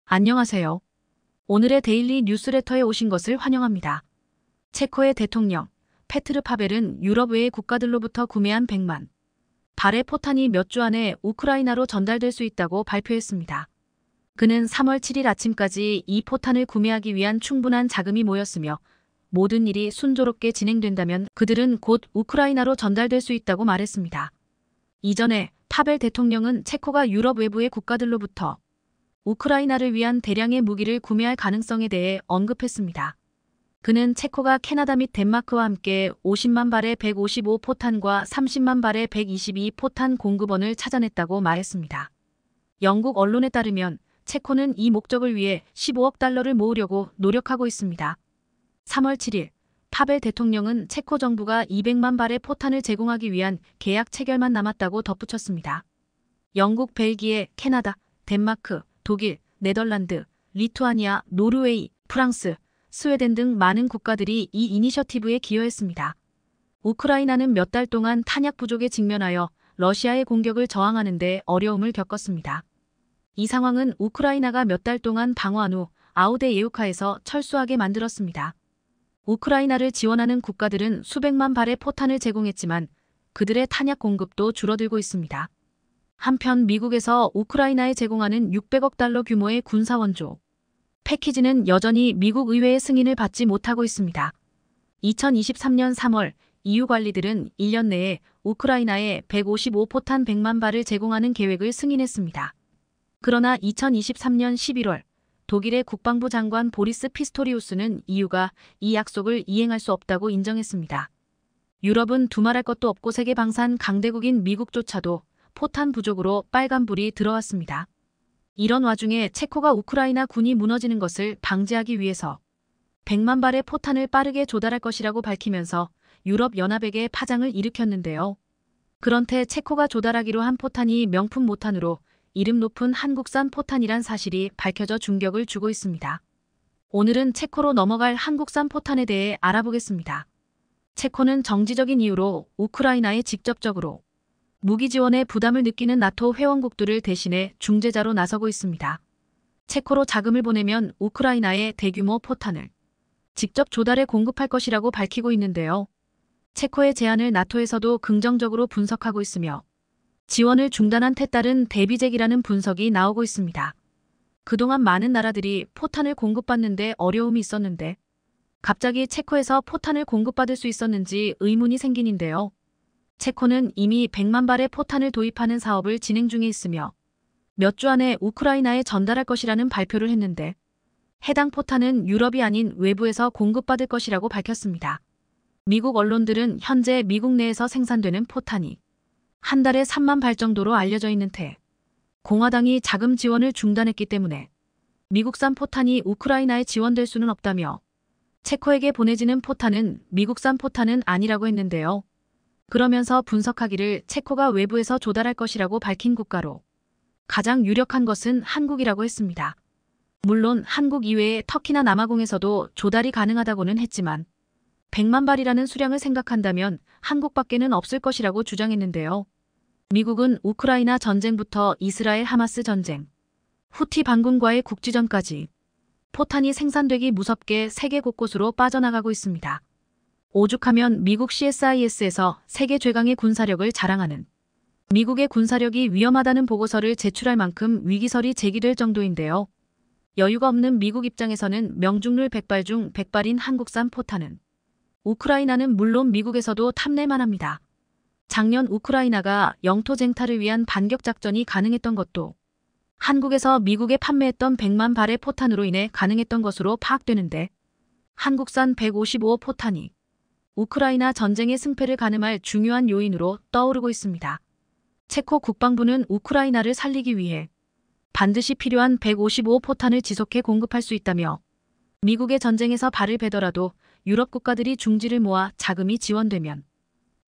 안녕하세요. 오늘의 데일리 뉴스레터에 오신 것을 환영합니다. 체코의 대통령 페트르 파벨은 유럽 외의 국가들로부터 구매한 100만 발의 포탄이 몇 주 안에 우크라이나로 전달될 수 있다고 발표했습니다. 그는 3월 7일 아침까지 이 포탄을 구매하기 위한 충분한 자금이 모였으며 모든 일이 순조롭게 진행된다면 그들은 곧 우크라이나로 전달될 수 있다고 말했습니다. 이전에 파벨 대통령은 체코가 유럽 외부의 국가들로부터 우크라이나를 위한 대량의 무기를 구매할 가능성에 대해 언급했습니다. 그는 체코가 캐나다 및 덴마크와 함께 50만 발의 155 포탄과 30만 발의 122 포탄 공급원을 찾아냈다고 말했습니다. 영국 언론에 따르면 체코는 이 목적을 위해 15억 달러를 모으려고 노력하고 있습니다. 3월 7일 파벨 대통령은 체코 정부가 200만 발의 포탄을 제공하기 위한 계약 체결만 남았다고 덧붙였습니다. 영국, 벨기에, 캐나다, 덴마크, 독일, 네덜란드, 리투아니아, 노르웨이, 프랑스, 스웨덴 등 많은 국가들이 이 이니셔티브에 기여했습니다. 우크라이나는 몇 달 동안 탄약 부족에 직면하여 러시아의 공격을 저항하는 데 어려움을 겪었습니다. 이 상황은 우크라이나가 몇 달 동안 방어한 후 아우데예우카에서 철수하게 만들었습니다. 우크라이나를 지원하는 국가들은 수백만 발의 포탄을 제공했지만 그들의 탄약 공급도 줄어들고 있습니다. 한편 미국에서 우크라이나에 제공하는 600억 달러 규모의 군사원조 패키지는 여전히 미국 의회의 승인을 받지 못하고 있습니다. 2023년 3월 EU 관리들은 1년 내에 우크라이나에 155 포탄 100만 발을 제공하는 계획을 승인했습니다. 그러나 2023년 11월 독일의 국방부 장관 보리스 피스토리우스는 EU가 이 약속을 이행할 수 없다고 인정했습니다. 유럽은 두말할 것도 없고 세계 방산 강대국인 미국조차도 포탄 부족으로 빨간불이 들어왔습니다. 이런 와중에 체코가 우크라이나 군이 무너지는 것을 방지하기 위해서 100만 발의 포탄을 빠르게 조달할 것이라고 밝히면서 유럽연합에게 파장을 일으켰는데요. 그런데 체코가 조달하기로 한 포탄이 명품 모탄으로 이름 높은 한국산 포탄이란 사실이 밝혀져 충격을 주고 있습니다. 오늘은 체코로 넘어갈 한국산 포탄에 대해 알아보겠습니다. 체코는 정치적인 이유로 우크라이나에 직접적으로 무기 지원에 부담을 느끼는 나토 회원국들을 대신해 중재자로 나서고 있습니다. 체코로 자금을 보내면 우크라이나에 대규모 포탄을 직접 조달해 공급할 것이라고 밝히고 있는데요. 체코의 제안을 나토에서도 긍정적으로 분석하고 있으며 지원을 중단한 데 따른 대비책이라는 분석이 나오고 있습니다. 그동안 많은 나라들이 포탄을 공급받는데 어려움이 있었는데 갑자기 체코에서 포탄을 공급받을 수 있었는지 의문이 생기는데요. 체코는 이미 100만 발의 포탄을 도입하는 사업을 진행 중에 있으며 몇 주 안에 우크라이나에 전달할 것이라는 발표를 했는데 해당 포탄은 유럽이 아닌 외부에서 공급받을 것이라고 밝혔습니다. 미국 언론들은 현재 미국 내에서 생산되는 포탄이 한 달에 3만 발 정도로 알려져 있는 테 공화당이 자금 지원을 중단했기 때문에 미국산 포탄이 우크라이나에 지원될 수는 없다며 체코에게 보내지는 포탄은 미국산 포탄은 아니라고 했는데요. 그러면서 분석하기를 체코가 외부에서 조달할 것이라고 밝힌 국가로 가장 유력한 것은 한국이라고 했습니다. 물론 한국 이외에 터키나 남아공에서도 조달이 가능하다고는 했지만 100만 발이라는 수량을 생각한다면 한국밖에는 없을 것이라고 주장했는데요. 미국은 우크라이나 전쟁부터 이스라엘 하마스 전쟁, 후티 반군과의 국지전까지 포탄이 생산되기 무섭게 세계 곳곳으로 빠져나가고 있습니다. 오죽하면 미국 CSIS에서 세계 최강의 군사력을 자랑하는 미국의 군사력이 위험하다는 보고서를 제출할 만큼 위기설이 제기될 정도인데요. 여유가 없는 미국 입장에서는 명중률 100발 중 100발인 한국산 포탄은 우크라이나는 물론 미국에서도 탐낼만 합니다. 작년 우크라이나가 영토 쟁탈을 위한 반격 작전이 가능했던 것도 한국에서 미국에 판매했던 100만 발의 포탄으로 인해 가능했던 것으로 파악되는데 한국산 155 포탄이 우크라이나 전쟁의 승패를 가늠할 중요한 요인으로 떠오르고 있습니다. 체코 국방부는 우크라이나를 살리기 위해 반드시 필요한 155 포탄을 지속해 공급할 수 있다며 미국의 전쟁에서 발을 베더라도 유럽 국가들이 중지를 모아 자금이 지원되면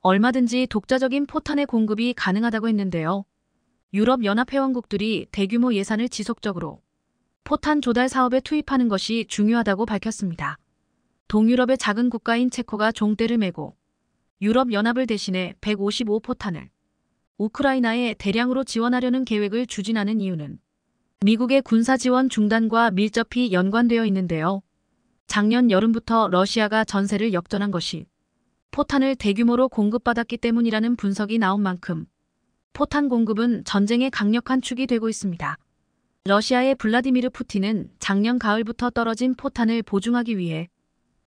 얼마든지 독자적인 포탄의 공급이 가능하다고 했는데요. 유럽 연합 회원국들이 대규모 예산을 지속적으로 포탄 조달 사업에 투입하는 것이 중요하다고 밝혔습니다. 동유럽의 작은 국가인 체코가 종대를 메고 유럽 연합을 대신해 155 포탄을 우크라이나에 대량으로 지원하려는 계획을 추진하는 이유는 미국의 군사 지원 중단과 밀접히 연관되어 있는데요. 작년 여름부터 러시아가 전세를 역전한 것이 포탄을 대규모로 공급받았기 때문이라는 분석이 나온 만큼 포탄 공급은 전쟁의 강력한 축이 되고 있습니다. 러시아의 블라디미르 푸틴은 작년 가을부터 떨어진 포탄을 보증하기 위해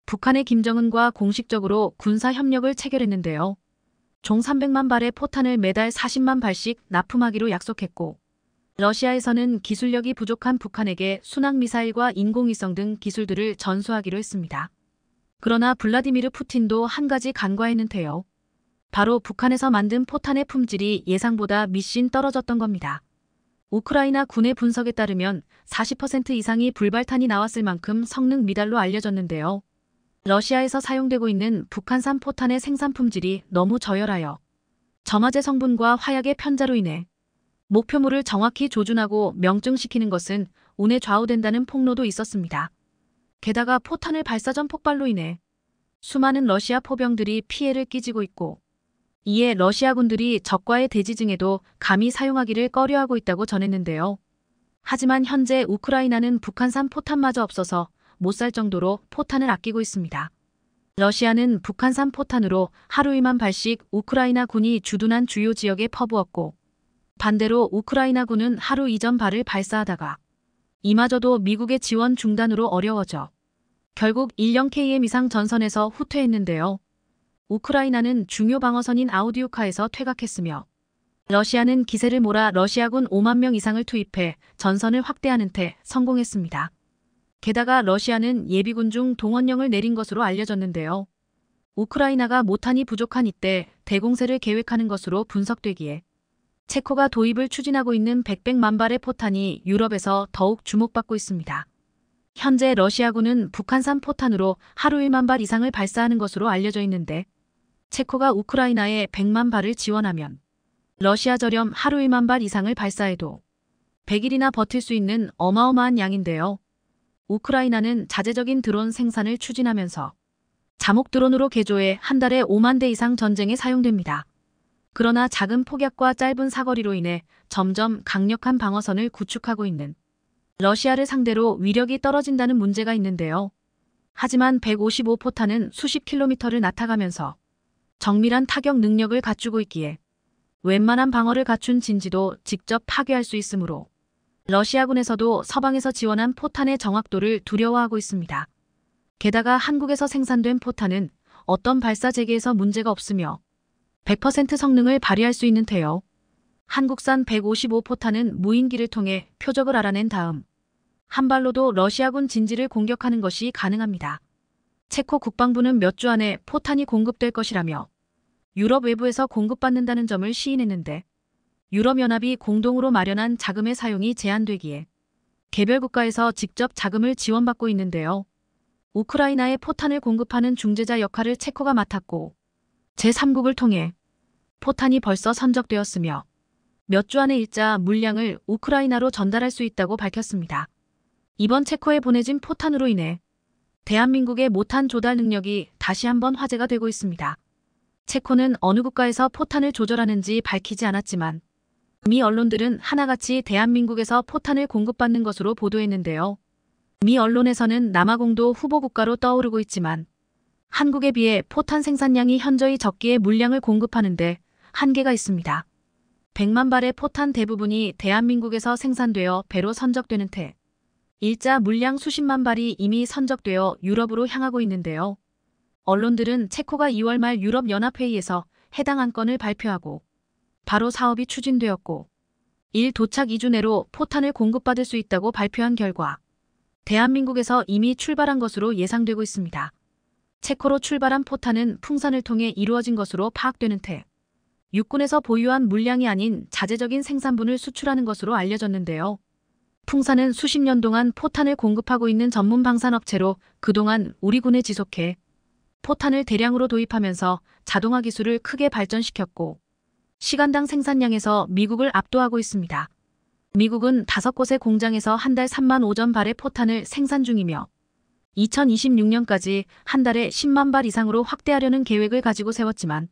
북한의 김정은과 공식적으로 군사 협력을 체결했는데요. 총 300만 발의 포탄을 매달 40만 발씩 납품하기로 약속했고, 러시아에서는 기술력이 부족한 북한에게 순항미사일과 인공위성 등 기술들을 전수하기로 했습니다. 그러나 블라디미르 푸틴도 한 가지 간과했는데요. 바로 북한에서 만든 포탄의 품질이 예상보다 미씬 떨어졌던 겁니다. 우크라이나 군의 분석에 따르면 40% 이상이 불발탄이 나왔을 만큼 성능 미달로 알려졌는데요. 러시아에서 사용되고 있는 북한산 포탄의 생산 품질이 너무 저열하여 점화제 성분과 화약의 편자로 인해 목표물을 정확히 조준하고 명증시키는 것은 운에 좌우된다는 폭로도 있었습니다. 게다가 포탄을 발사 전 폭발로 인해 수많은 러시아 포병들이 피해를 끼치고 있고, 이에 러시아 군들이 적과의 대지 중에도 감히 사용하기를 꺼려하고 있다고 전했는데요. 하지만 현재 우크라이나는 북한산 포탄마저 없어서 못 살 정도로 포탄을 아끼고 있습니다. 러시아는 북한산 포탄으로 하루 2만 발씩 우크라이나 군이 주둔한 주요 지역에 퍼부었고, 반대로 우크라이나 군은 하루 2전 발을 발사하다가 이마저도 미국의 지원 중단으로 어려워져 결국 1령 KM 이상 전선에서 후퇴했는데요. 우크라이나는 중요 방어선인 아우디우카에서 퇴각했으며, 러시아는 기세를 몰아 러시아군 5만 명 이상을 투입해 전선을 확대하는 데 성공했습니다. 게다가 러시아는 예비군 중 동원령을 내린 것으로 알려졌는데요. 우크라이나가 모탄이 부족한 이때 대공세를 계획하는 것으로 분석되기에 체코가 도입을 추진하고 있는 100만 발의 포탄이 유럽에서 더욱 주목받고 있습니다. 현재 러시아군은 북한산 포탄으로 하루 1만 발 이상을 발사하는 것으로 알려져 있는데, 체코가 우크라이나에 100만 발을 지원하면 러시아 저렴 하루 1만 발 이상을 발사해도 100일이나 버틸 수 있는 어마어마한 양인데요. 우크라이나는 자재적인 드론 생산을 추진하면서 자목 드론으로 개조해 한 달에 5만 대 이상 전쟁에 사용됩니다. 그러나 작은 폭약과 짧은 사거리로 인해 점점 강력한 방어선을 구축하고 있는 러시아를 상대로 위력이 떨어진다는 문제가 있는데요. 하지만 155포탄은 수십 킬로미터를 날아가면서 정밀한 타격 능력을 갖추고 있기에 웬만한 방어를 갖춘 진지도 직접 파괴할 수 있으므로 러시아군에서도 서방에서 지원한 포탄의 정확도를 두려워하고 있습니다. 게다가 한국에서 생산된 포탄은 어떤 발사 재개에서 문제가 없으며 100% 성능을 발휘할 수 있는 테요. 한국산 155포탄은 무인기를 통해 표적을 알아낸 다음 한 발로도 러시아군 진지를 공격하는 것이 가능합니다. 체코 국방부는 몇 주 안에 포탄이 공급될 것이라며 유럽 외부에서 공급받는다는 점을 시인했는데, 유럽연합이 공동으로 마련한 자금의 사용이 제한되기에 개별 국가에서 직접 자금을 지원받고 있는데요. 우크라이나에 포탄을 공급하는 중재자 역할을 체코가 맡았고, 제3국을 통해 포탄이 벌써 선적되었으며 몇 주 안에 일자 물량을 우크라이나로 전달할 수 있다고 밝혔습니다. 이번 체코에 보내진 포탄으로 인해 대한민국의 모탄 조달 능력이 다시 한번 화제가 되고 있습니다. 체코는 어느 국가에서 포탄을 조절하는지 밝히지 않았지만 미 언론들은 하나같이 대한민국에서 포탄을 공급받는 것으로 보도했는데요. 미 언론에서는 남아공도 후보 국가로 떠오르고 있지만 한국에 비해 포탄 생산량이 현저히 적기에 물량을 공급하는데 한계가 있습니다. 100만 발의 포탄 대부분이 대한민국에서 생산되어 배로 선적되는 테 일자 물량 수십만 발이 이미 선적되어 유럽으로 향하고 있는데요. 언론들은 체코가 2월 말 유럽연합회의에서 해당 안건을 발표하고 바로 사업이 추진되었고 일 도착 2주 내로 포탄을 공급받을 수 있다고 발표한 결과 대한민국에서 이미 출발한 것으로 예상되고 있습니다. 체코로 출발한 포탄은 풍선을 통해 이루어진 것으로 파악되는 테 육군에서 보유한 물량이 아닌 자재적인 생산분을 수출하는 것으로 알려졌는데요. 풍산은 수십 년 동안 포탄을 공급하고 있는 전문 방산업체로 그동안 우리 군에 지속해 포탄을 대량으로 도입하면서 자동화 기술을 크게 발전시켰고 시간당 생산량에서 미국을 압도하고 있습니다. 미국은 5곳의 공장에서 한 달 3만 5천 발의 포탄을 생산 중이며 2026년까지 한 달에 10만 발 이상으로 확대하려는 계획을 가지고 세웠지만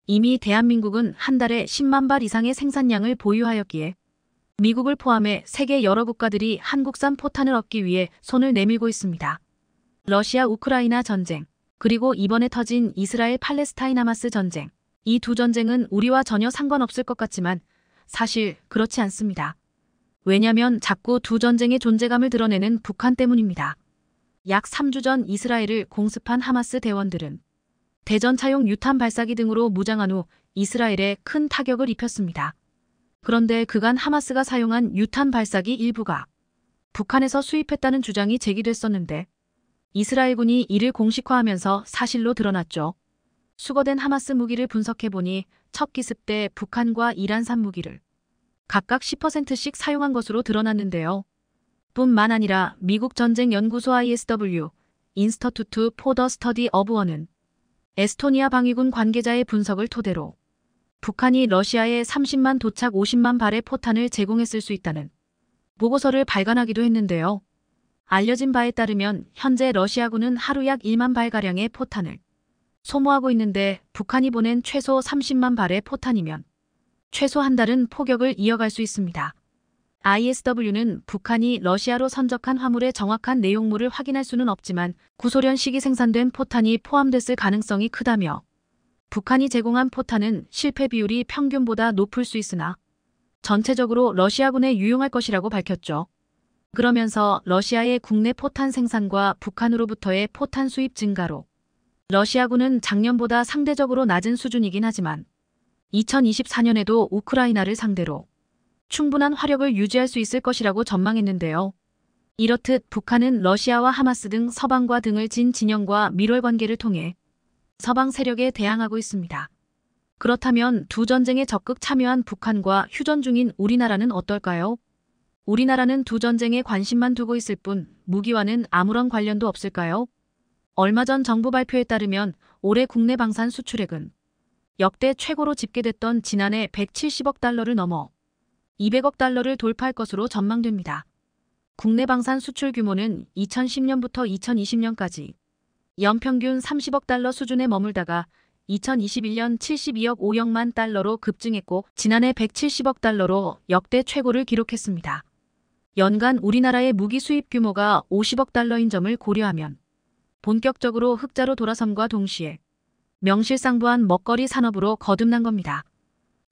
이미 대한민국은 한 달에 10만 발 이상의 생산량을 보유하였기에 미국을 포함해 세계 여러 국가들이 한국산 포탄을 얻기 위해 손을 내밀고 있습니다. 러시아 우크라이나 전쟁, 그리고 이번에 터진 이스라엘 팔레스타인 하마스 전쟁. 이 두 전쟁은 우리와 전혀 상관없을 것 같지만 사실 그렇지 않습니다. 왜냐면 자꾸 두 전쟁의 존재감을 드러내는 북한 때문입니다. 약 3주 전 이스라엘을 공습한 하마스 대원들은 대전 차용 유탄 발사기 등으로 무장한 후 이스라엘에 큰 타격을 입혔습니다. 그런데 그간 하마스가 사용한 유탄 발사기 일부가 북한에서 수입했다는 주장이 제기됐었는데 이스라엘군이 이를 공식화하면서 사실로 드러났죠. 수거된 하마스 무기를 분석해보니 첫 기습 때 북한과 이란산 무기를 각각 10%씩 사용한 것으로 드러났는데요. 뿐만 아니라 미국 전쟁연구소 ISW, 인스터투트 포 더 스터디 어브 워는 에스토니아 방위군 관계자의 분석을 토대로 북한이 러시아에 30만 도착 50만 발의 포탄을 제공했을 수 있다는 보고서를 발간하기도 했는데요. 알려진 바에 따르면 현재 러시아군은 하루 약 1만 발가량의 포탄을 소모하고 있는데 북한이 보낸 최소 30만 발의 포탄이면 최소 한 달은 포격을 이어갈 수 있습니다. ISW는 북한이 러시아로 선적한 화물의 정확한 내용물을 확인할 수는 없지만 구소련 시기 생산된 포탄이 포함됐을 가능성이 크다며 북한이 제공한 포탄은 실패 비율이 평균보다 높을 수 있으나 전체적으로 러시아군에 유용할 것이라고 밝혔죠. 그러면서 러시아의 국내 포탄 생산과 북한으로부터의 포탄 수입 증가로 러시아군은 작년보다 상대적으로 낮은 수준이긴 하지만 2024년에도 우크라이나를 상대로 충분한 화력을 유지할 수 있을 것이라고 전망했는데요. 이렇듯 북한은 러시아와 하마스 등 서방과 등을 진 진영과 밀월 관계를 통해 서방 세력에 대항하고 있습니다. 그렇다면 두 전쟁에 적극 참여한 북한과 휴전 중인 우리나라는 어떨까요? 우리나라는 두 전쟁에 관심만 두고 있을 뿐 무기와는 아무런 관련도 없을까요? 얼마 전 정부 발표에 따르면 올해 국내 방산 수출액은 역대 최고로 집계됐던 지난해 170억 달러를 넘어 200억 달러를 돌파할 것으로 전망됩니다. 국내 방산 수출 규모는 2010년부터 2020년까지 연평균 30억 달러 수준에 머물다가 2021년 72억 5억만 달러로 급증했고 지난해 170억 달러로 역대 최고를 기록했습니다. 연간 우리나라의 무기 수입 규모가 50억 달러인 점을 고려하면 본격적으로 흑자로 돌아섬과 동시에 명실상부한 먹거리 산업으로 거듭난 겁니다.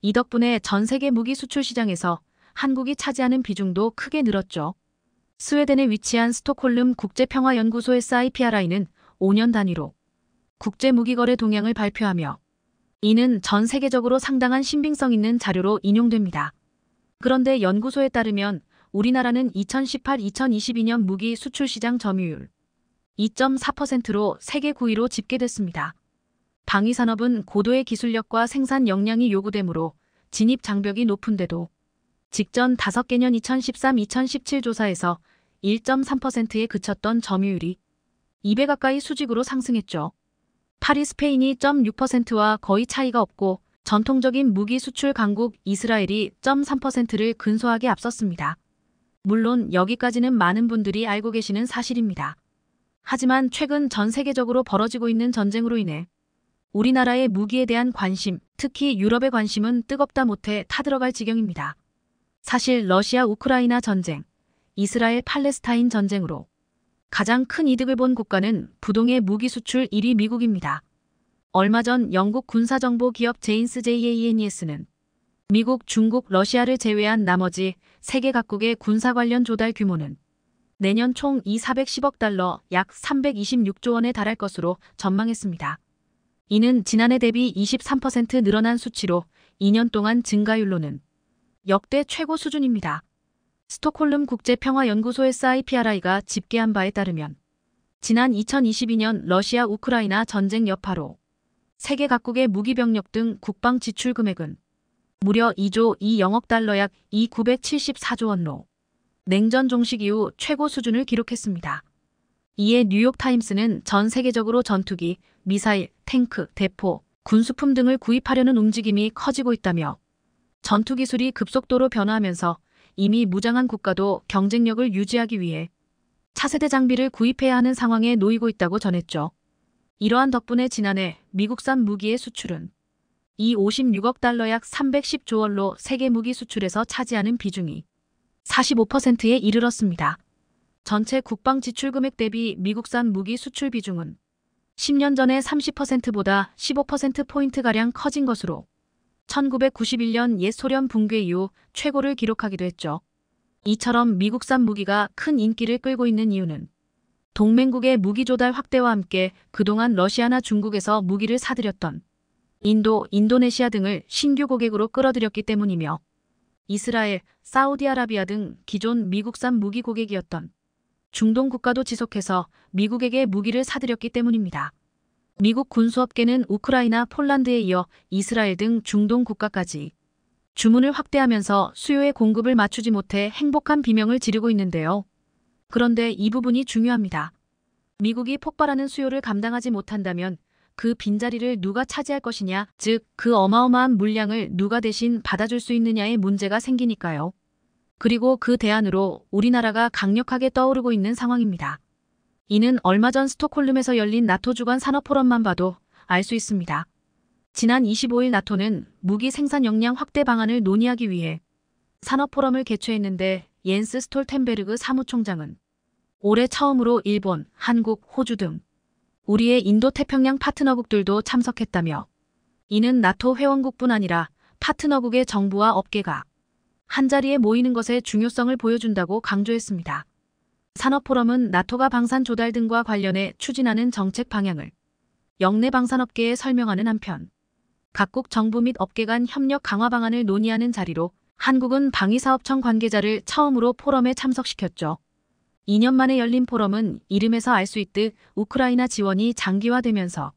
이 덕분에 전 세계 무기 수출 시장에서 한국이 차지하는 비중도 크게 늘었죠. 스웨덴에 위치한 스톡홀름 국제평화연구소 SIPRI는 5년 단위로 국제무기거래 동향을 발표하며 이는 전 세계적으로 상당한 신빙성 있는 자료로 인용됩니다. 그런데 연구소에 따르면 우리나라는 2018-2022년 무기 수출 시장 점유율 2.4%로 세계 9위로 집계됐습니다. 방위산업은 고도의 기술력과 생산 역량이 요구되므로 진입 장벽이 높은데도 직전 5개년 2013-2017 조사에서 1.3%에 그쳤던 점유율이 2배 가까이 수직으로 상승했죠. 파리 스페인이 0.6%와 거의 차이가 없고 전통적인 무기 수출 강국 이스라엘이 0.3%를 근소하게 앞섰습니다. 물론 여기까지는 많은 분들이 알고 계시는 사실입니다. 하지만 최근 전 세계적으로 벌어지고 있는 전쟁으로 인해 우리나라의 무기에 대한 관심, 특히 유럽의 관심은 뜨겁다 못해 타들어갈 지경입니다. 사실 러시아 우크라이나 전쟁, 이스라엘 팔레스타인 전쟁으로 가장 큰 이득을 본 국가는 부동의 무기 수출 1위 미국입니다. 얼마 전 영국 군사정보 기업 제인스 JANES는 미국, 중국, 러시아를 제외한 나머지 세계 각국의 군사 관련 조달 규모는 내년 총 410억 달러 약 326조 원에 달할 것으로 전망했습니다. 이는 지난해 대비 23% 늘어난 수치로 2년 동안 증가율로는 역대 최고 수준입니다. 스톡홀름 국제평화연구소 SIPRI가 집계한 바에 따르면 지난 2022년 러시아 우크라이나 전쟁 여파로 세계 각국의 무기병력 등 국방 지출 금액은 무려 2조 2영억 달러 약 2,974조 원로 냉전 종식 이후 최고 수준을 기록했습니다. 이에 뉴욕타임스는 전 세계적으로 전투기, 미사일, 탱크, 대포, 군수품 등을 구입하려는 움직임이 커지고 있다며 전투 기술이 급속도로 변화하면서 이미 무장한 국가도 경쟁력을 유지하기 위해 차세대 장비를 구입해야 하는 상황에 놓이고 있다고 전했죠. 이러한 덕분에 지난해 미국산 무기의 수출은 이 56억 달러 약 310조 원로 세계 무기 수출에서 차지하는 비중이 45%에 이르렀습니다. 전체 국방 지출 금액 대비 미국산 무기 수출 비중은 10년 전의 30%보다 15%포인트가량 커진 것으로 1991년 옛 소련 붕괴 이후 최고를 기록하기도 했죠. 이처럼 미국산 무기가 큰 인기를 끌고 있는 이유는 동맹국의 무기 조달 확대와 함께 그동안 러시아나 중국에서 무기를 사들였던 인도, 인도네시아 등을 신규 고객으로 끌어들였기 때문이며 이스라엘, 사우디아라비아 등 기존 미국산 무기 고객이었던 중동 국가도 지속해서 미국에게 무기를 사들였기 때문입니다. 미국 군수업계는 우크라이나, 폴란드에 이어 이스라엘 등 중동 국가까지 주문을 확대하면서 수요의 공급을 맞추지 못해 행복한 비명을 지르고 있는데요. 그런데 이 부분이 중요합니다. 미국이 폭발하는 수요를 감당하지 못한다면 그 빈자리를 누가 차지할 것이냐, 즉 그 어마어마한 물량을 누가 대신 받아줄 수 있느냐의 문제가 생기니까요. 그리고 그 대안으로 우리나라가 강력하게 떠오르고 있는 상황입니다. 이는 얼마 전 스톡홀름에서 열린 나토 주간 산업포럼만 봐도 알 수 있습니다. 지난 25일 나토는 무기 생산 역량 확대 방안을 논의하기 위해 산업포럼을 개최했는데 옌스 스톨텐베르그 사무총장은 올해 처음으로 일본, 한국, 호주 등 우리의 인도태평양 파트너국들도 참석했다며 이는 나토 회원국뿐 아니라 파트너국의 정부와 업계가 한자리에 모이는 것의 중요성을 보여준다고 강조했습니다. 산업포럼은 나토가 방산 조달 등과 관련해 추진하는 정책 방향을 역내 방산업계에 설명하는 한편 각국 정부 및 업계 간 협력 강화 방안을 논의하는 자리로 한국은 방위사업청 관계자를 처음으로 포럼에 참석시켰죠. 2년 만에 열린 포럼은 이름에서 알 수 있듯 우크라이나 지원이 장기화되면서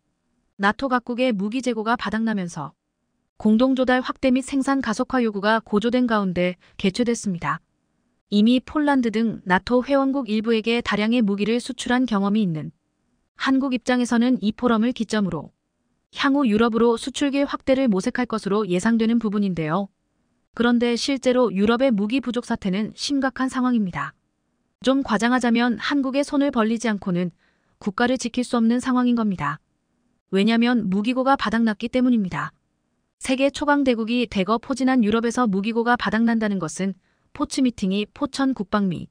나토 각국의 무기 재고가 바닥나면서 공동조달 확대 및 생산 가속화 요구가 고조된 가운데 개최됐습니다. 이미 폴란드 등 나토 회원국 일부에게 다량의 무기를 수출한 경험이 있는 한국 입장에서는 이 포럼을 기점으로 향후 유럽으로 수출길 확대를 모색할 것으로 예상되는 부분인데요. 그런데 실제로 유럽의 무기 부족 사태는 심각한 상황입니다. 좀 과장하자면 한국의 손을 벌리지 않고는 국가를 지킬 수 없는 상황인 겁니다. 왜냐면 무기고가 바닥났기 때문입니다. 세계 초강대국이 대거 포진한 유럽에서 무기고가 바닥난다는 것은 포츠미팅이 포천 국방미.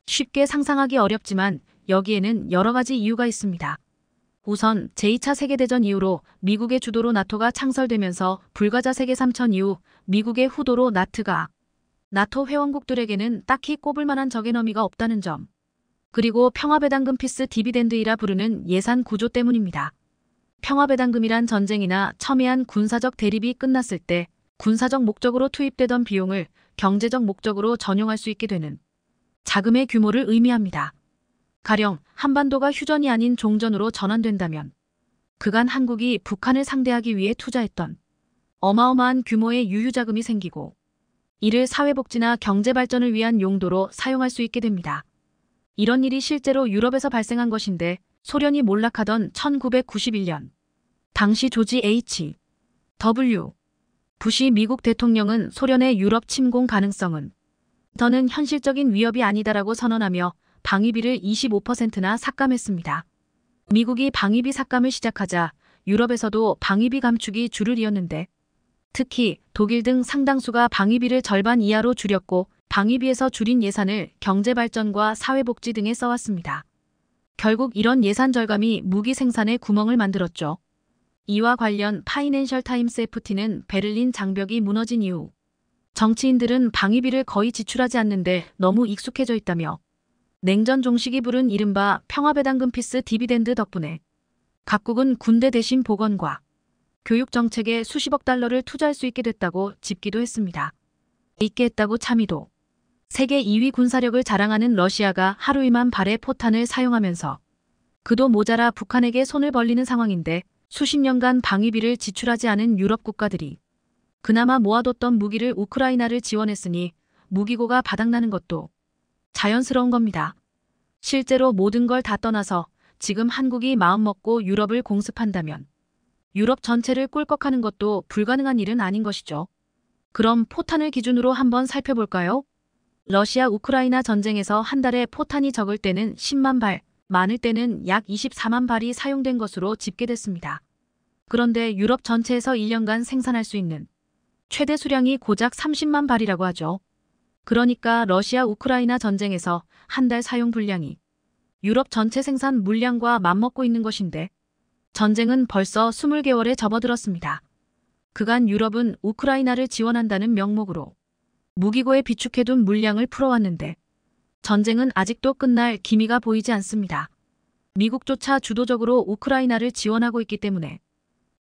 쉽게 상상하기 어렵지만 여기에는 여러 가지 이유가 있습니다. 우선 제2차 세계대전 이후로 미국의 주도로 나토가 창설되면서 불가자 세계 3천 이후 미국의 후도로 나트가 나토 회원국들에게는 딱히 꼽을 만한 적의 너미가 없다는 점. 그리고 평화배당금 피스 디비덴드이라 부르는 예산 구조 때문입니다. 평화배당금이란 전쟁이나 첨예한 군사적 대립이 끝났을 때 군사적 목적으로 투입되던 비용을 경제적 목적으로 전용할 수 있게 되는 자금의 규모를 의미합니다. 가령 한반도가 휴전이 아닌 종전으로 전환된다면 그간 한국이 북한을 상대하기 위해 투자했던 어마어마한 규모의 유휴자금이 생기고 이를 사회복지나 경제발전을 위한 용도로 사용할 수 있게 됩니다. 이런 일이 실제로 유럽에서 발생한 것인데 소련이 몰락하던 1991년 당시 조지 H.W. 부시 미국 대통령은 소련의 유럽 침공 가능성은 더는 현실적인 위협이 아니다라고 선언하며 방위비를 25%나 삭감했습니다. 미국이 방위비 삭감을 시작하자 유럽에서도 방위비 감축이 줄을 이었는데 특히 독일 등 상당수가 방위비를 절반 이하로 줄였고 방위비에서 줄인 예산을 경제발전과 사회복지 등에 써왔습니다. 결국 이런 예산 절감이 무기 생산에 구멍을 만들었죠. 이와 관련 파이낸셜 타임스 FT는 베를린 장벽이 무너진 이후 정치인들은 방위비를 거의 지출하지 않는데 너무 익숙해져 있다며 냉전 종식이 부른 이른바 평화배당금 피스 디비덴드 덕분에 각국은 군대 대신 보건과 교육 정책에 수십억 달러를 투자할 수 있게 됐다고 짚기도 했습니다. 있게 했다고 참이도. 세계 2위 군사력을 자랑하는 러시아가 하루 2만 발의 포탄을 사용하면서 그도 모자라 북한에게 손을 벌리는 상황인데 수십 년간 방위비를 지출하지 않은 유럽 국가들이 그나마 모아뒀던 무기를 우크라이나를 지원했으니 무기고가 바닥나는 것도 자연스러운 겁니다. 실제로 모든 걸 다 떠나서 지금 한국이 마음먹고 유럽을 공습한다면 유럽 전체를 꿀꺽하는 것도 불가능한 일은 아닌 것이죠. 그럼 포탄을 기준으로 한번 살펴볼까요? 러시아 우크라이나 전쟁에서 한 달에 포탄이 적을 때는 10만 발, 많을 때는 약 24만 발이 사용된 것으로 집계됐습니다. 그런데 유럽 전체에서 1년간 생산할 수 있는 최대 수량이 고작 30만 발이라고 하죠. 그러니까 러시아 우크라이나 전쟁에서 한 달 사용 분량이 유럽 전체 생산 물량과 맞먹고 있는 것인데 전쟁은 벌써 20개월에 접어들었습니다. 그간 유럽은 우크라이나를 지원한다는 명목으로 무기고에 비축해둔 물량을 풀어왔는데 전쟁은 아직도 끝날 기미가 보이지 않습니다. 미국조차 주도적으로 우크라이나를 지원하고 있기 때문에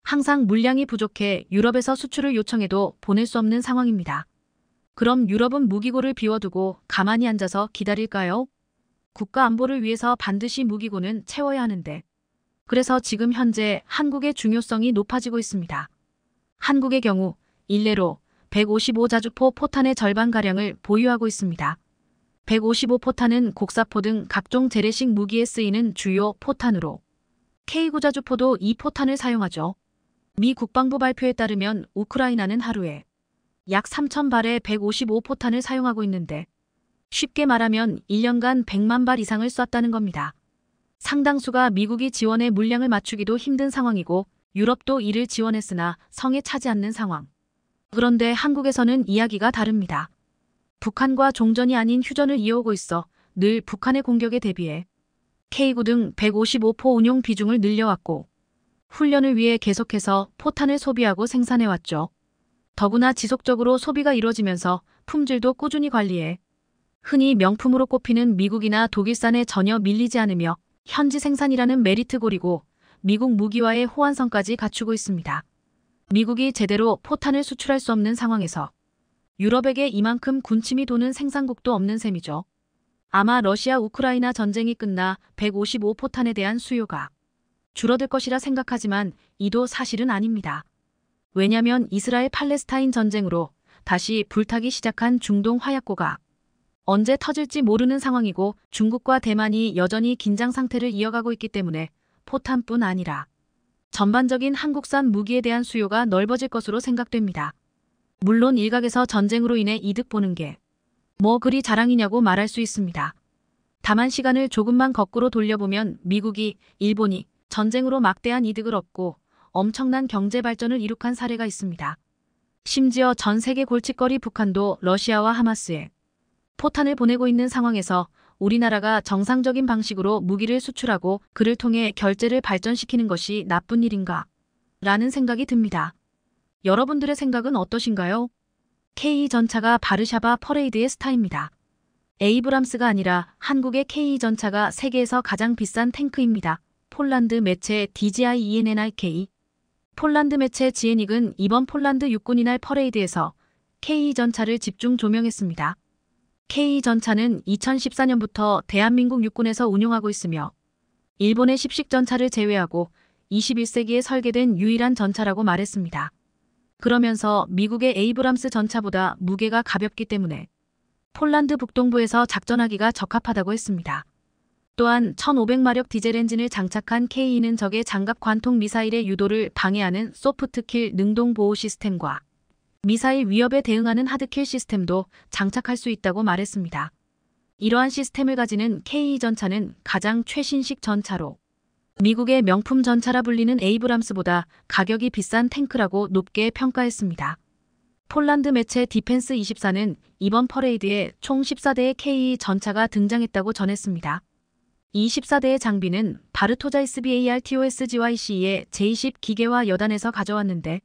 항상 물량이 부족해 유럽에서 수출을 요청해도 보낼 수 없는 상황입니다. 그럼 유럽은 무기고를 비워두고 가만히 앉아서 기다릴까요? 국가 안보를 위해서 반드시 무기고는 채워야 하는데 그래서 지금 현재 한국의 중요성이 높아지고 있습니다. 한국의 경우 일례로 155자주포 포탄의 절반가량을 보유하고 있습니다. 155포탄은 곡사포 등 각종 재래식 무기에 쓰이는 주요 포탄으로 K9자주포도 이 포탄을 사용하죠. 미 국방부 발표에 따르면 우크라이나는 하루에 약 3,000발의 155포탄을 사용하고 있는데 쉽게 말하면 1년간 100만 발 이상을 쐈다는 겁니다. 상당수가 미국이 지원해 물량을 맞추기도 힘든 상황이고 유럽도 이를 지원했으나 성에 차지 않는 상황. 그런데 한국에서는 이야기가 다릅니다. 북한과 종전이 아닌 휴전을 이어오고 있어 늘 북한의 공격에 대비해 K9 등 155포 운용 비중을 늘려왔고 훈련을 위해 계속해서 포탄을 소비하고 생산해왔죠. 더구나 지속적으로 소비가 이루어지면서 품질도 꾸준히 관리해 흔히 명품으로 꼽히는 미국이나 독일산에 전혀 밀리지 않으며 현지 생산이라는 메리트골이고 미국 무기와의 호환성까지 갖추고 있습니다. 미국이 제대로 포탄을 수출할 수 없는 상황에서 유럽에게 이만큼 군침이 도는 생산국도 없는 셈이죠. 아마 러시아 우크라이나 전쟁이 끝나 155포탄에 대한 수요가 줄어들 것이라 생각하지만 이도 사실은 아닙니다. 왜냐면 이스라엘 팔레스타인 전쟁으로 다시 불타기 시작한 중동 화약고가 언제 터질지 모르는 상황이고 중국과 대만이 여전히 긴장 상태를 이어가고 있기 때문에 포탄뿐 아니라 전반적인 한국산 무기에 대한 수요가 넓어질 것으로 생각됩니다. 물론 일각에서 전쟁으로 인해 이득 보는 게 뭐 그리 자랑이냐고 말할 수 있습니다. 다만 시간을 조금만 거꾸로 돌려보면 미국이, 일본이 전쟁으로 막대한 이득을 얻고 엄청난 경제 발전을 이룩한 사례가 있습니다. 심지어 전 세계 골칫거리 북한도 러시아와 하마스에 포탄을 보내고 있는 상황에서 우리나라가 정상적인 방식으로 무기를 수출하고 그를 통해 결제를 발전시키는 것이 나쁜 일인가? 라는 생각이 듭니다. 여러분들의 생각은 어떠신가요? K2 전차가 바르샤바 퍼레이드의 스타입니다. 에이브람스가 아니라 한국의 K2 전차가 세계에서 가장 비싼 탱크입니다. 폴란드 매체 DGI ENNIK 폴란드 매체 지에닉은 이번 폴란드 육군이 날 퍼레이드에서 K2 전차를 집중 조명했습니다. K2 전차는 2014년부터 대한민국 육군에서 운용하고 있으며 일본의 십식 전차를 제외하고 21세기에 설계된 유일한 전차라고 말했습니다. 그러면서 미국의 에이브람스 전차보다 무게가 가볍기 때문에 폴란드 북동부에서 작전하기가 적합하다고 했습니다. 또한 1500마력 디젤 엔진을 장착한 K2는 적의 장갑 관통 미사일의 유도를 방해하는 소프트킬 능동 보호 시스템과 미사일 위협에 대응하는 하드킬 시스템도 장착할 수 있다고 말했습니다. 이러한 시스템을 가지는 K2 전차는 가장 최신식 전차로 미국의 명품 전차라 불리는 에이브람스보다 가격이 비싼 탱크라고 높게 평가했습니다. 폴란드 매체 디펜스 24는 이번 퍼레이드에 총 14대의 K2 전차가 등장했다고 전했습니다. 이 14대의 장비는 바르토자 SBARTOSGYC의 제20 기계화 여단에서 가져왔는데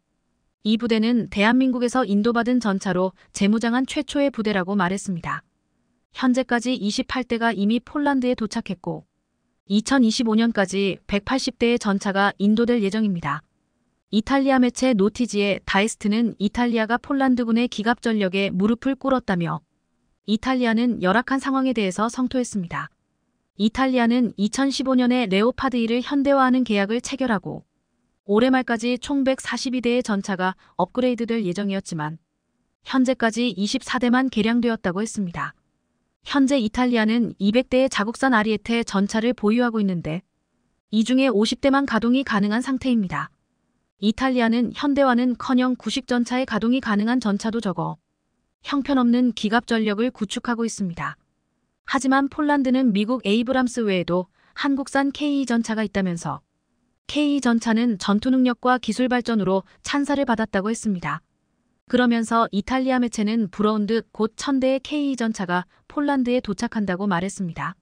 이 부대는 대한민국에서 인도받은 전차로 재무장한 최초의 부대라고 말했습니다. 현재까지 28대가 이미 폴란드에 도착했고 2025년까지 180대의 전차가 인도될 예정입니다. 이탈리아 매체 노티지의 다이스트는 이탈리아가 폴란드군의 기갑 전력에 무릎을 꿇었다며 이탈리아는 열악한 상황에 대해서 성토했습니다. 이탈리아는 2015년에 레오파드 1을 현대화하는 계약을 체결하고 올해 말까지 총 142대의 전차가 업그레이드될 예정이었지만 현재까지 24대만 개량되었다고 했습니다. 현재 이탈리아는 200대의 자국산 아리에테 전차를 보유하고 있는데 이 중에 50대만 가동이 가능한 상태입니다. 이탈리아는 현대화는커녕 구식 전차의 가동이 가능한 전차도 적어 형편없는 기갑 전력을 구축하고 있습니다. 하지만 폴란드는 미국 에이브람스 외에도 한국산 K2 전차가 있다면서 K2 전차는 전투 능력과 기술 발전으로 찬사를 받았다고 했습니다. 그러면서 이탈리아 매체는 부러운 듯 곧 1000대의 K 전차가 폴란드에 도착한다고 말했습니다.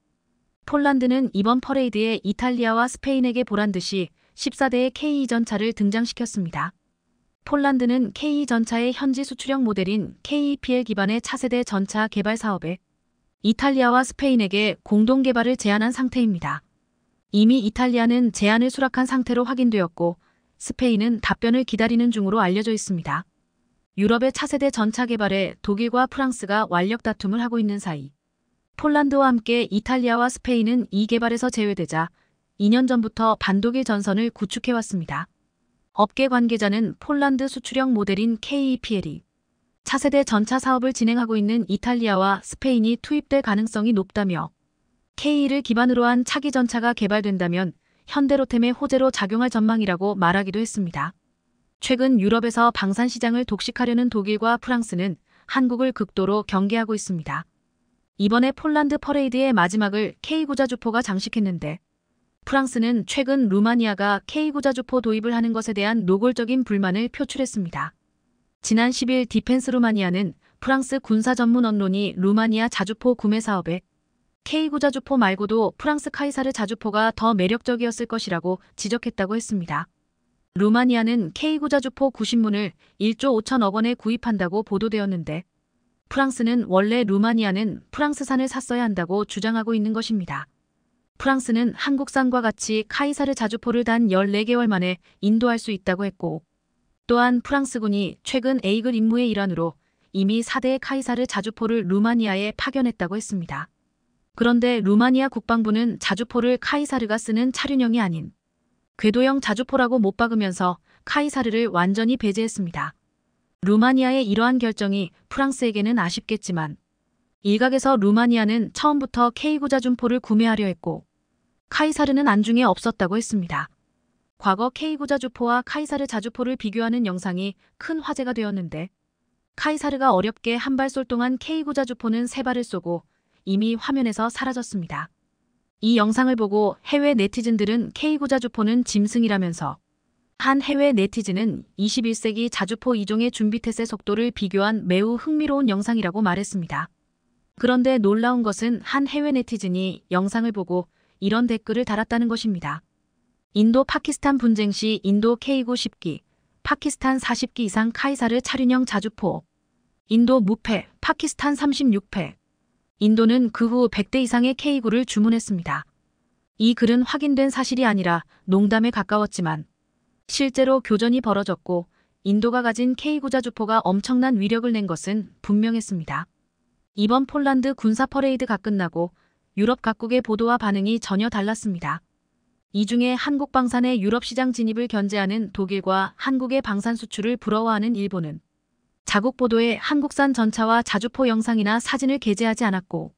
폴란드는 이번 퍼레이드에 이탈리아와 스페인에게 보란 듯이 14대의 K 전차를 등장시켰습니다. 폴란드는 K 전차의 현지 수출형 모델인 KEPL 기반의 차세대 전차 개발 사업에 이탈리아와 스페인에게 공동 개발을 제안한 상태입니다. 이미 이탈리아는 제안을 수락한 상태로 확인되었고 스페인은 답변을 기다리는 중으로 알려져 있습니다. 유럽의 차세대 전차 개발에 독일과 프랑스가 완력 다툼을 하고 있는 사이 폴란드와 함께 이탈리아와 스페인은 이 개발에서 제외되자 2년 전부터 반독일 전선을 구축해왔습니다. 업계 관계자는 폴란드 수출형 모델인 KEPL이 차세대 전차 사업을 진행하고 있는 이탈리아와 스페인이 투입될 가능성이 높다며 K를 기반으로 한 차기 전차가 개발된다면 현대로템의 호재로 작용할 전망이라고 말하기도 했습니다. 최근 유럽에서 방산 시장을 독식하려는 독일과 프랑스는 한국을 극도로 경계하고 있습니다. 이번에 폴란드 퍼레이드의 마지막을 K구자주포가 장식했는데 프랑스는 최근 루마니아가 K구자주포 도입을 하는 것에 대한 노골적인 불만을 표출했습니다. 지난 10일 디펜스 루마니아는 프랑스 군사 전문 언론이 루마니아 자주포 구매 사업에 K구자주포 말고도 프랑스 카이사르 자주포가 더 매력적이었을 것이라고 지적했다고 했습니다. 루마니아는 K구자주포 90문을 1조 5천억 원에 구입한다고 보도되었는데 프랑스는 원래 루마니아는 프랑스산을 샀어야 한다고 주장하고 있는 것입니다. 프랑스는 한국산과 같이 카이사르 자주포를 단 14개월 만에 인도할 수 있다고 했고 또한 프랑스군이 최근 에이글 임무의 일환으로 이미 4대의 카이사르 자주포를 루마니아에 파견했다고 했습니다. 그런데 루마니아 국방부는 자주포를 카이사르가 쓰는 차륜형이 아닌 궤도형 자주포라고 못 박으면서 카이사르를 완전히 배제했습니다. 루마니아의 이러한 결정이 프랑스에게는 아쉽겠지만 일각에서 루마니아는 처음부터 K구자주포를 구매하려 했고 카이사르는 안중에 없었다고 했습니다. 과거 K구자주포와 카이사르 자주포를 비교하는 영상이 큰 화제가 되었는데 카이사르가 어렵게 한 발 쏠 동안 K구자주포는 3발을 쏘고 이미 화면에서 사라졌습니다. 이 영상을 보고 해외 네티즌들은 K구자주포는 짐승이라면서 한 해외 네티즌은 21세기 자주포 2종의 준비태세 속도를 비교한 매우 흥미로운 영상이라고 말했습니다. 그런데 놀라운 것은 한 해외 네티즌이 영상을 보고 이런 댓글을 달았다는 것입니다. 인도 파키스탄 분쟁 시 인도 K9 10기, 파키스탄 40기 이상 카이사르 차륜형 자주포, 인도 무패, 파키스탄 36패. 인도는 그 후 100대 이상의 K9를 주문했습니다. 이 글은 확인된 사실이 아니라 농담에 가까웠지만 실제로 교전이 벌어졌고 인도가 가진 K구자주포가 엄청난 위력을 낸 것은 분명했습니다. 이번 폴란드 군사 퍼레이드가 끝나고 유럽 각국의 보도와 반응이 전혀 달랐습니다. 이 중에 한국 방산의 유럽 시장 진입을 견제하는 독일과 한국의 방산 수출을 부러워하는 일본은 자국 보도에 한국산 전차와 자주포 영상이나 사진을 게재하지 않았고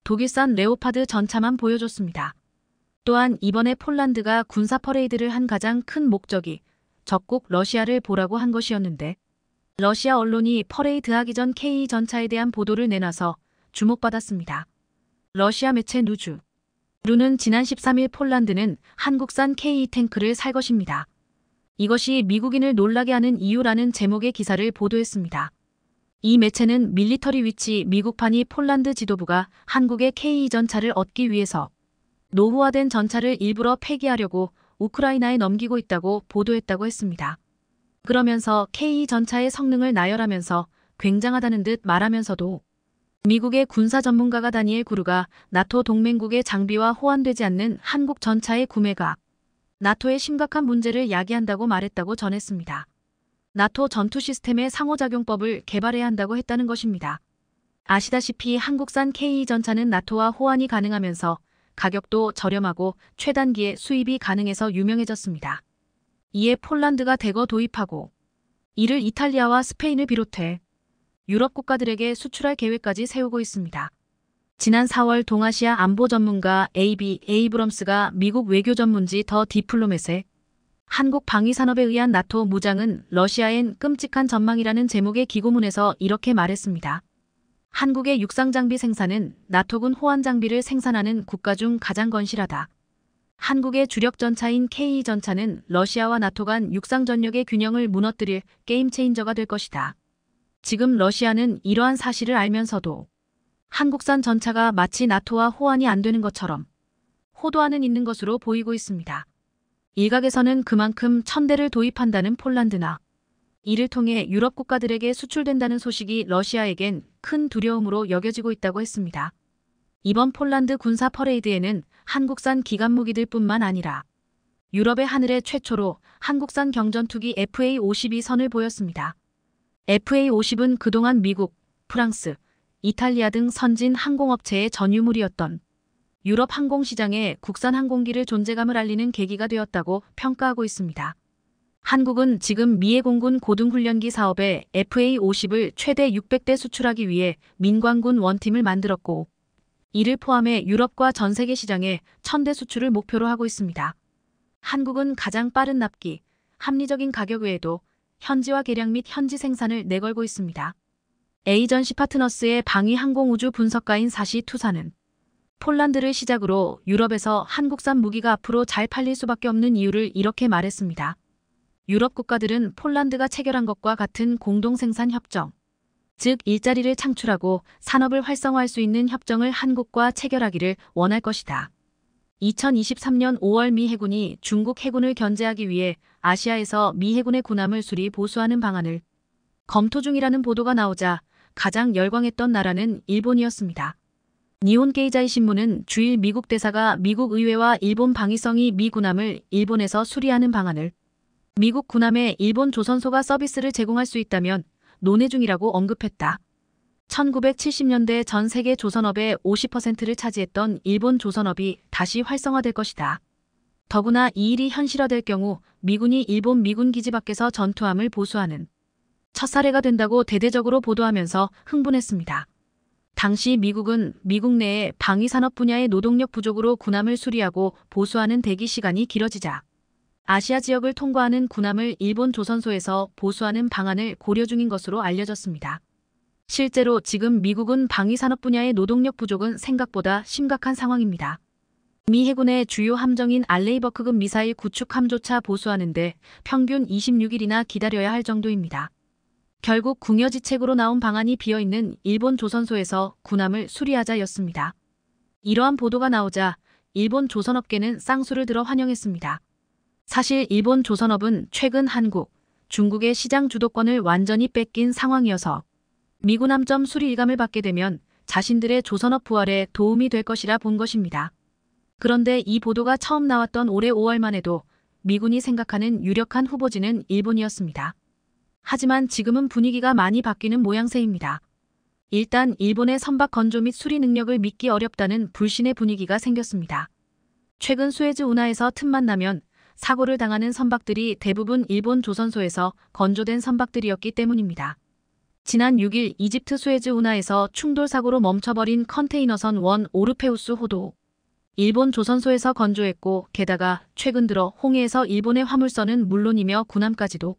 독일산 레오파드 전차만 보여줬습니다. 또한 이번에 폴란드가 군사 퍼레이드를 한 가장 큰 목적이 적국 러시아를 보라고 한 것이었는데 러시아 언론이 퍼레이드하기 전 K 전차에 대한 보도를 내놔서 주목받았습니다. 러시아 매체 루는 지난 13일 폴란드는 한국산 K 탱크를 살 것입니다. 이것이 미국인을 놀라게 하는 이유라는 제목의 기사를 보도했습니다. 이 매체는 밀리터리 위치 미국판이 폴란드 지도부가 한국의 K 전차를 얻기 위해서 노후화된 전차를 일부러 폐기하려고 우크라이나에 넘기고 있다고 보도했다고 했습니다. 그러면서 K 전차의 성능을 나열하면서 굉장하다는 듯 말하면서도 미국의 군사 전문가가 다니엘 구르가 나토 동맹국의 장비와 호환되지 않는 한국 전차의 구매가 나토의 심각한 문제를 야기한다고 말했다고 전했습니다. 나토 전투 시스템의 상호작용법을 개발해야 한다고 했다는 것입니다. 아시다시피 한국산 K 전차는 나토와 호환이 가능하면서 가격도 저렴하고 최단기에 수입이 가능해서 유명해졌습니다. 이에 폴란드가 대거 도입하고 이를 이탈리아와 스페인을 비롯해 유럽 국가들에게 수출할 계획까지 세우고 있습니다. 지난 4월 동아시아 안보 전문가 A.B. 에이브럼스가 미국 외교 전문지 더 디플로맷에 한국 방위산업에 의한 나토 무장은 러시아엔 끔찍한 전망이라는 제목의 기고문에서 이렇게 말했습니다. 한국의 육상장비 생산은 나토군 호환 장비를 생산하는 국가 중 가장 건실하다. 한국의 주력 전차인 K 전차는 러시아와 나토 간 육상 전력의 균형을 무너뜨릴 게임 체인저가 될 것이다. 지금 러시아는 이러한 사실을 알면서도 한국산 전차가 마치 나토와 호환이 안 되는 것처럼 호도하는 있는 것으로 보이고 있습니다. 일각에서는 그만큼 1000대를 도입한다는 폴란드나 이를 통해 유럽 국가들에게 수출된다는 소식이 러시아에겐 큰 두려움으로 여겨지고 있다고 했습니다. 이번 폴란드 군사 퍼레이드에는 한국산 기관 무기들 뿐만 아니라 유럽의 하늘에 최초로 한국산 경전투기 FA-52선을 보였습니다. FA-50은 그동안 미국, 프랑스, 이탈리아 등 선진 항공업체의 전유물이었던 유럽 항공시장에 국산 항공기를 존재감을 알리는 계기가 되었다고 평가하고 있습니다. 한국은 지금 미해 공군 고등훈련기 사업에 FA-50을 최대 600대 수출하기 위해 민관군 원팀을 만들었고 이를 포함해 유럽과 전 세계 시장에 1000대 수출을 목표로 하고 있습니다. 한국은 가장 빠른 납기, 합리적인 가격 외에도 현지화 개량 및 현지 생산을 내걸고 있습니다. 에이전시 파트너스의 방위 항공우주 분석가인 사시 투사는 폴란드를 시작으로 유럽에서 한국산 무기가 앞으로 잘 팔릴 수밖에 없는 이유를 이렇게 말했습니다. 유럽 국가들은 폴란드가 체결한 것과 같은 공동생산 협정, 즉 일자리를 창출하고 산업을 활성화할 수 있는 협정을 한국과 체결하기를 원할 것이다. 2023년 5월 미 해군이 중국 해군을 견제하기 위해 아시아에서 미 해군의 군함을 수리 보수하는 방안을 검토 중이라는 보도가 나오자 가장 열광했던 나라는 일본이었습니다. 니혼 게이자이 신문은 주일 미국 대사가 미국 의회와 일본 방위성이 미 군함을 일본에서 수리하는 방안을 미국 군함에 일본 조선소가 서비스를 제공할 수 있다면 논의 중이라고 언급했다. 1970년대 전 세계 조선업의 50%를 차지했던 일본 조선업이 다시 활성화될 것이다. 더구나 이 일이 현실화될 경우 미군이 일본 미군 기지 밖에서 전투함을 보수하는 첫 사례가 된다고 대대적으로 보도하면서 흥분했습니다. 당시 미국은 미국 내에 방위산업 분야의 노동력 부족으로 군함을 수리하고 보수하는 대기 시간이 길어지자 아시아 지역을 통과하는 군함을 일본 조선소에서 보수하는 방안을 고려 중인 것으로 알려졌습니다. 실제로 지금 미국은 방위산업 분야의 노동력 부족은 생각보다 심각한 상황입니다. 미 해군의 주요 함정인 알레이버크급 미사일 구축 함조차 보수하는데 평균 26일이나 기다려야 할 정도입니다. 결국 궁여지책으로 나온 방안이 비어있는 일본 조선소에서 군함을 수리하자였습니다. 이러한 보도가 나오자 일본 조선업계는 쌍수를 들어 환영했습니다. 사실 일본 조선업은 최근 한국, 중국의 시장 주도권을 완전히 뺏긴 상황이어서 미군 함점 수리 일감을 받게 되면 자신들의 조선업 부활에 도움이 될 것이라 본 것입니다. 그런데 이 보도가 처음 나왔던 올해 5월만 해도 미군이 생각하는 유력한 후보지는 일본이었습니다. 하지만 지금은 분위기가 많이 바뀌는 모양새입니다. 일단 일본의 선박 건조 및 수리 능력을 믿기 어렵다는 불신의 분위기가 생겼습니다. 최근 수에즈 운하에서 틈만 나면 사고를 당하는 선박들이 대부분 일본 조선소에서 건조된 선박들이었기 때문입니다. 지난 6일 이집트 수에즈 운하에서 충돌 사고로 멈춰버린 컨테이너선 원 오르페우스 호도 일본 조선소에서 건조했고 게다가 최근 들어 홍해에서 일본의 화물선은 물론이며 군함까지도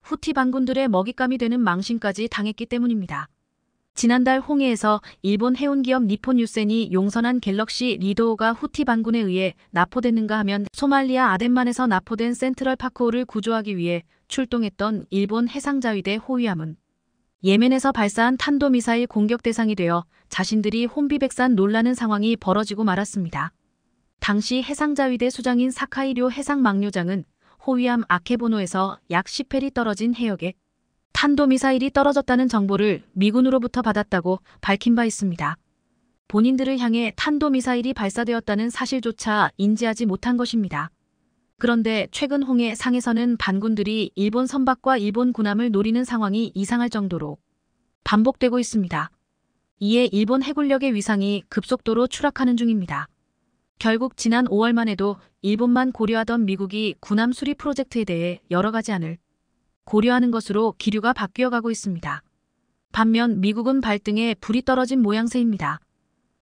후티 반군들의 먹잇감이 되는 망신까지 당했기 때문입니다. 지난달 홍해에서 일본 해운기업 니폰 유센이 용선한 갤럭시 리도호가 후티 반군에 의해 납포됐는가 하면 소말리아 아덴만에서 납포된 센트럴 파크호를 구조하기 위해 출동했던 일본 해상자위대 호위함은 예멘에서 발사한 탄도미사일 공격 대상이 되어 자신들이 혼비백산 놀라는 상황이 벌어지고 말았습니다. 당시 해상자위대 수장인 사카이료 해상망료장은 호위함 아케보노에서 약 10헬이 떨어진 해역에 탄도미사일이 떨어졌다는 정보를 미군으로부터 받았다고 밝힌 바 있습니다. 본인들을 향해 탄도미사일이 발사되었다는 사실조차 인지하지 못한 것입니다. 그런데 최근 홍해 상에서는 반군들이 일본 선박과 일본 군함을 노리는 상황이 이상할 정도로 반복되고 있습니다. 이에 일본 해군력의 위상이 급속도로 추락하는 중입니다. 결국 지난 5월만 해도 일본만 고려하던 미국이 군함 수리 프로젝트에 대해 여러 가지 안을 고려하는 것으로 기류가 바뀌어가고 있습니다. 반면 미국은 발등에 불이 떨어진 모양새입니다.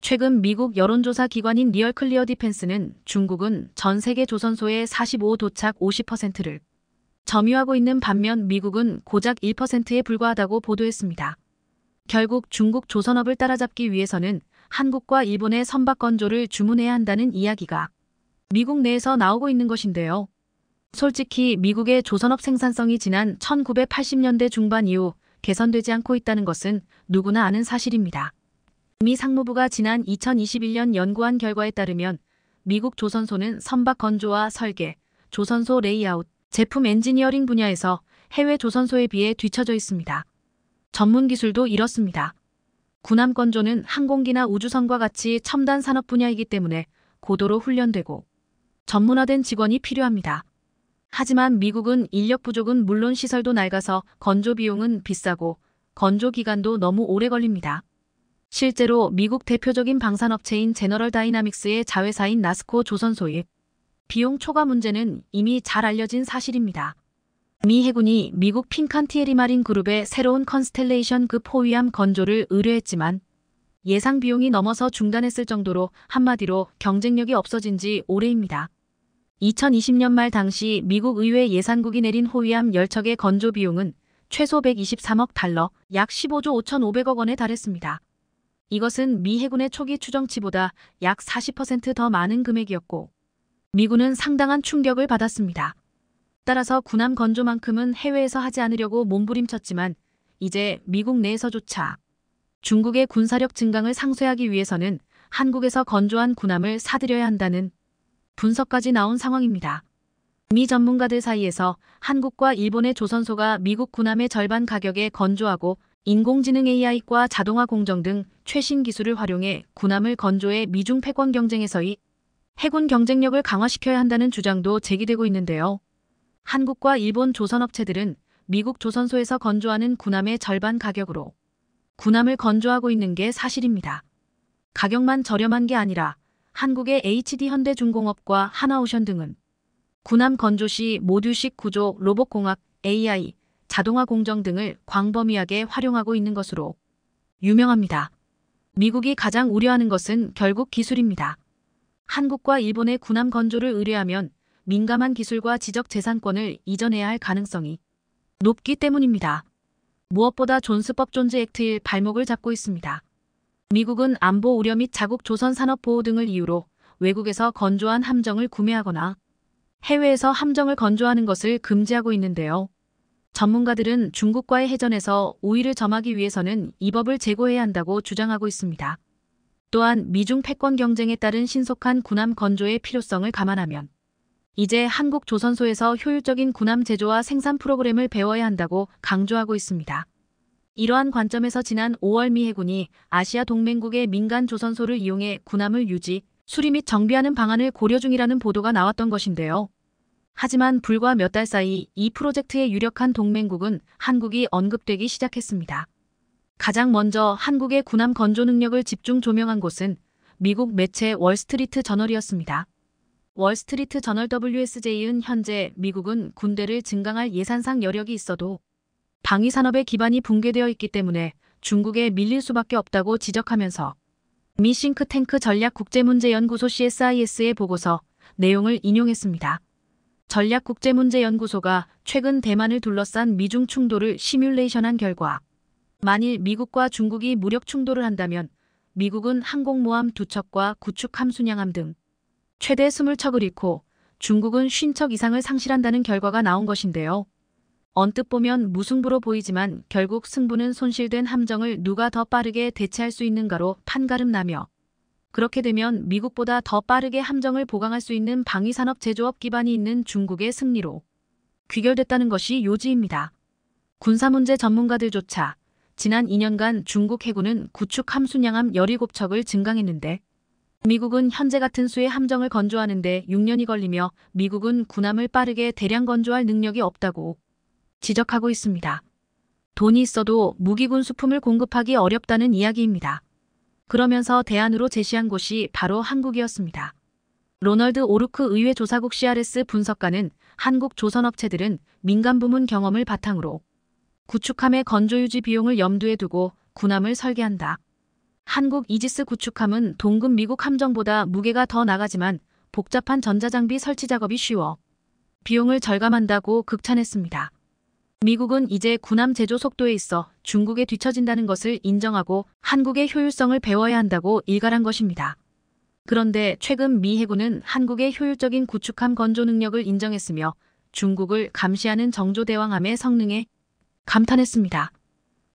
최근 미국 여론조사 기관인 리얼 클리어 디펜스는 중국은 전 세계 조선소의 45 도착 50%를 점유하고 있는 반면 미국은 고작 1%에 불과하다고 보도했습니다. 결국 중국 조선업을 따라잡기 위해서는 한국과 일본의 선박 건조를 주문해야 한다는 이야기가 미국 내에서 나오고 있는 것인데요. 솔직히 미국의 조선업 생산성이 지난 1980년대 중반 이후 개선되지 않고 있다는 것은 누구나 아는 사실입니다. 미 상무부가 지난 2021년 연구한 결과에 따르면 미국 조선소는 선박 건조와 설계, 조선소 레이아웃, 제품 엔지니어링 분야에서 해외 조선소에 비해 뒤처져 있습니다. 전문 기술도 이렇습니다. 군함 건조는 항공기나 우주선과 같이 첨단 산업 분야이기 때문에 고도로 훈련되고 전문화된 직원이 필요합니다. 하지만 미국은 인력 부족은 물론 시설도 낡아서 건조 비용은 비싸고 건조 기간도 너무 오래 걸립니다. 실제로 미국 대표적인 방산업체인 제너럴 다이나믹스의 자회사인 나스코 조선소의 비용 초과 문제는 이미 잘 알려진 사실입니다. 미 해군이 미국 핀칸티에리 마린 그룹의 새로운 컨스텔레이션급 호위함 건조를 의뢰했지만 예상 비용이 넘어서 중단했을 정도로 한마디로 경쟁력이 없어진 지 오래입니다. 2020년 말 당시 미국 의회 예산국이 내린 호위함 10척의 건조 비용은 최소 123억 달러, 약 15조 5,500억 원에 달했습니다. 이것은 미 해군의 초기 추정치보다 약 40% 더 많은 금액이었고 미군은 상당한 충격을 받았습니다. 따라서 군함 건조만큼은 해외에서 하지 않으려고 몸부림쳤지만 이제 미국 내에서조차 중국의 군사력 증강을 상쇄하기 위해서는 한국에서 건조한 군함을 사들여야 한다는 분석까지 나온 상황입니다. 미 전문가들 사이에서 한국과 일본의 조선소가 미국 군함의 절반 가격에 건조하고 인공지능 AI과 자동화 공정 등 최신 기술을 활용해 군함을 건조해 미중 패권 경쟁에서의 해군 경쟁력을 강화시켜야 한다는 주장도 제기되고 있는데요. 한국과 일본 조선업체들은 미국 조선소에서 건조하는 군함의 절반 가격으로 군함을 건조하고 있는 게 사실입니다. 가격만 저렴한 게 아니라 한국의 HD현대중공업과 하나오션 등은 군함 건조 시 모듈식 구조, 로봇공학, AI, 자동화 공정 등을 광범위하게 활용하고 있는 것으로 유명합니다. 미국이 가장 우려하는 것은 결국 기술입니다. 한국과 일본의 군함 건조를 의뢰하면 민감한 기술과 지적재산권을 이전해야 할 가능성이 높기 때문입니다. 무엇보다 존스법 존즈 액트의 발목을 잡고 있습니다. 미국은 안보 우려 및 자국 조선 산업 보호 등을 이유로 외국에서 건조한 함정을 구매하거나 해외에서 함정을 건조하는 것을 금지하고 있는데요. 전문가들은 중국과의 해전에서 우위를 점하기 위해서는 이 법을 제고해야 한다고 주장하고 있습니다. 또한 미중 패권 경쟁에 따른 신속한 군함 건조의 필요성을 감안하면 이제 한국 조선소에서 효율적인 군함 제조와 생산 프로그램을 배워야 한다고 강조하고 있습니다. 이러한 관점에서 지난 5월 미 해군이 아시아 동맹국의 민간 조선소를 이용해 군함을 유지, 수리 및 정비하는 방안을 고려 중이라는 보도가 나왔던 것인데요. 하지만 불과 몇 달 사이 이 프로젝트의 유력한 동맹국은 한국이 언급되기 시작했습니다. 가장 먼저 한국의 군함 건조 능력을 집중 조명한 곳은 미국 매체 월스트리트 저널이었습니다. 월스트리트 저널 WSJ은 현재 미국은 군대를 증강할 예산상 여력이 있어도 방위산업의 기반이 붕괴되어 있기 때문에 중국에 밀릴 수밖에 없다고 지적하면서 미 싱크탱크 전략국제문제연구소 CSIS의 보고서 내용을 인용했습니다. 전략국제문제연구소가 최근 대만을 둘러싼 미중 충돌을 시뮬레이션한 결과 만일 미국과 중국이 무력 충돌을 한다면 미국은 항공모함 2척과 구축 함순양함 등 최대 20척을 잃고 중국은 50척 이상을 상실한다는 결과가 나온 것인데요. 언뜻 보면 무승부로 보이지만 결국 승부는 손실된 함정을 누가 더 빠르게 대체할 수 있는가로 판가름 나며 그렇게 되면 미국보다 더 빠르게 함정을 보강할 수 있는 방위산업 제조업 기반이 있는 중국의 승리로 귀결됐다는 것이 요지입니다. 군사문제 전문가들조차 지난 2년간 중국 해군은 구축 함순양함 17척을 증강했는데 미국은 현재 같은 수의 함정을 건조하는 데 6년이 걸리며 미국은 군함을 빠르게 대량 건조할 능력이 없다고 지적하고 있습니다. 돈이 있어도 무기군 수품을 공급하기 어렵다는 이야기입니다. 그러면서 대안으로 제시한 곳이 바로 한국이었습니다. 로널드 오르크 의회 조사국 CRS 분석가는 한국 조선업체들은 민간 부문 경험을 바탕으로 구축함의 건조 유지 비용을 염두에 두고 군함을 설계한다. 한국 이지스 구축함은 동급 미국 함정보다 무게가 더 나가지만 복잡한 전자장비 설치 작업이 쉬워 비용을 절감한다고 극찬했습니다. 미국은 이제 군함 제조 속도에 있어 중국에 뒤처진다는 것을 인정하고 한국의 효율성을 배워야 한다고 일갈한 것입니다. 그런데 최근 미 해군은 한국의 효율적인 구축함 건조 능력을 인정했으며 중국을 감시하는 정조대왕함의 성능에 감탄했습니다.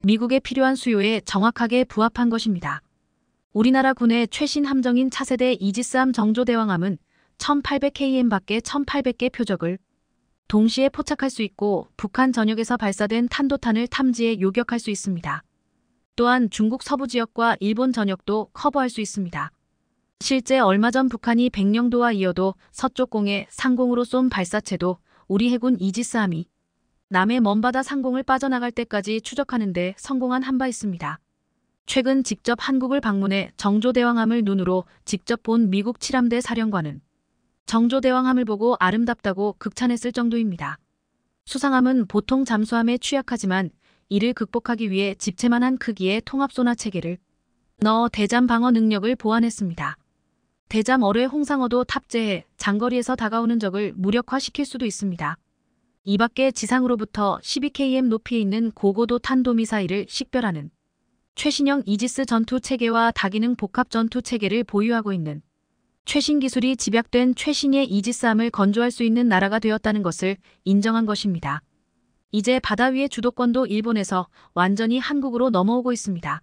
미국에 필요한 수요에 정확하게 부합한 것입니다. 우리나라 군의 최신 함정인 차세대 이지스함 정조대왕함은 1800km 밖에 1800개 표적을 동시에 포착할 수 있고 북한 전역에서 발사된 탄도탄을 탐지해 요격할 수 있습니다. 또한 중국 서부 지역과 일본 전역도 커버할 수 있습니다. 실제 얼마 전 북한이 백령도와 이어도 서쪽 공에 상공으로 쏜 발사체도 우리 해군 이지스함이 남해 먼바다 상공을 빠져나갈 때까지 추적하는 데 성공한 한 바 있습니다. 최근 직접 한국을 방문해 정조대왕함을 눈으로 직접 본 미국 7함대 사령관은 정조대왕함을 보고 아름답다고 극찬했을 정도입니다. 수상함은 보통 잠수함에 취약하지만 이를 극복하기 위해 집채만한 크기의 통합소나 체계를 넣어 대잠 방어 능력을 보완했습니다. 대잠 어뢰 홍상어도 탑재해 장거리에서 다가오는 적을 무력화시킬 수도 있습니다. 이 밖에 지상으로부터 12km 높이에 있는 고고도 탄도미사일을 식별하는 최신형 이지스 전투체계와 다기능 복합 전투체계를 보유하고 있는 최신 기술이 집약된 최신의 이지스함을 건조할 수 있는 나라가 되었다는 것을 인정한 것입니다. 이제 바다 위의 주도권도 일본에서 완전히 한국으로 넘어오고 있습니다.